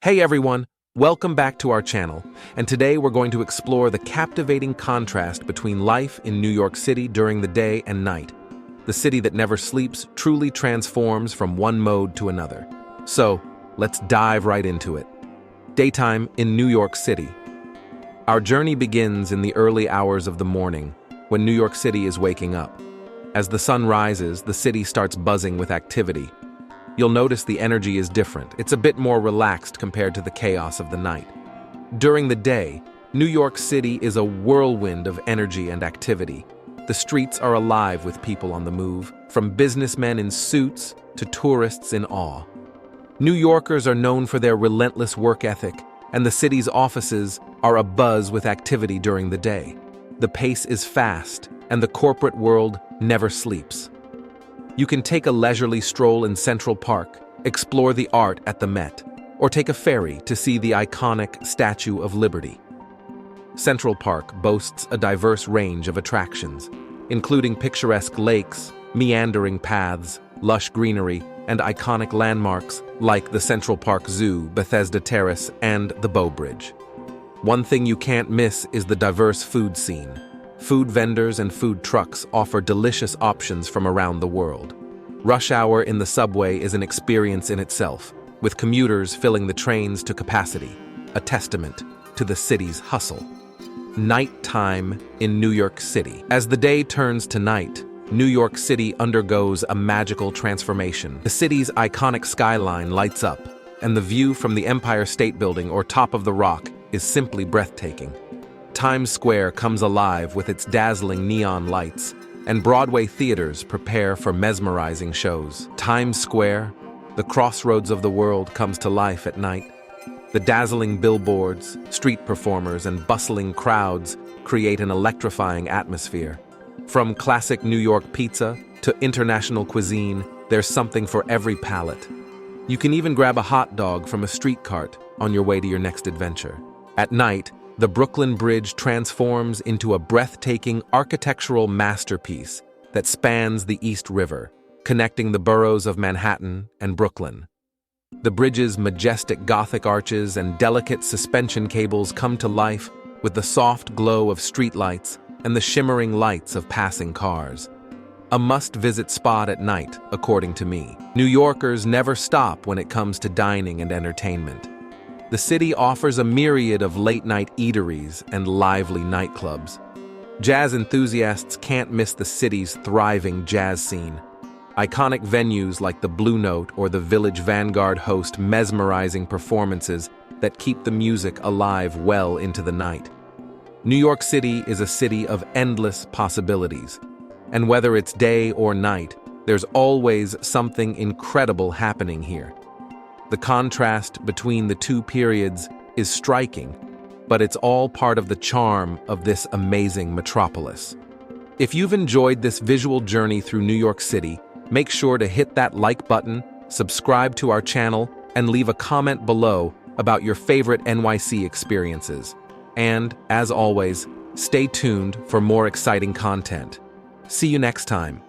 Hey everyone, welcome back to our channel, and today we're going to explore the captivating contrast between life in New York City during the day and night. The city that never sleeps truly transforms from one mode to another. So, let's dive right into it. Daytime in New York City. Our journey begins in the early hours of the morning, when New York City is waking up. As the sun rises, the city starts buzzing with activity. You'll notice the energy is different. It's a bit more relaxed compared to the chaos of the night. During the day, New York City is a whirlwind of energy and activity. The streets are alive with people on the move, from businessmen in suits to tourists in awe. New Yorkers are known for their relentless work ethic, and the city's offices are abuzz with activity during the day. The pace is fast, and the corporate world never sleeps. You can take a leisurely stroll in Central Park, explore the art at the Met, or take a ferry to see the iconic Statue of Liberty. Central Park boasts a diverse range of attractions, including picturesque lakes, meandering paths, lush greenery, and iconic landmarks like the Central Park Zoo, Bethesda Terrace, and the Bow Bridge. One thing you can't miss is the diverse food scene. Food vendors and food trucks offer delicious options from around the world. Rush hour in the subway is an experience in itself, with commuters filling the trains to capacity, a testament to the city's hustle. Nighttime in New York City. As the day turns to night, New York City undergoes a magical transformation. The city's iconic skyline lights up, and the view from the Empire State Building or top of the Rock is simply breathtaking. Times Square comes alive with its dazzling neon lights, and Broadway theaters prepare for mesmerizing shows. Times Square, the crossroads of the world, comes to life at night. The dazzling billboards, street performers, and bustling crowds create an electrifying atmosphere. From classic New York pizza to international cuisine, there's something for every palate. You can even grab a hot dog from a street cart on your way to your next adventure. At night, the Brooklyn Bridge transforms into a breathtaking architectural masterpiece that spans the East River, connecting the boroughs of Manhattan and Brooklyn. The bridge's majestic Gothic arches and delicate suspension cables come to life with the soft glow of streetlights and the shimmering lights of passing cars. A must-visit spot at night, according to me. New Yorkers never stop when it comes to dining and entertainment. The city offers a myriad of late-night eateries and lively nightclubs. Jazz enthusiasts can't miss the city's thriving jazz scene. Iconic venues like the Blue Note or the Village Vanguard host mesmerizing performances that keep the music alive well into the night. New York City is a city of endless possibilities, and whether it's day or night, there's always something incredible happening here. The contrast between the two periods is striking, but it's all part of the charm of this amazing metropolis. If you've enjoyed this visual journey through New York City, make sure to hit that like button, subscribe to our channel, and leave a comment below about your favorite NYC experiences. And, as always, stay tuned for more exciting content. See you next time.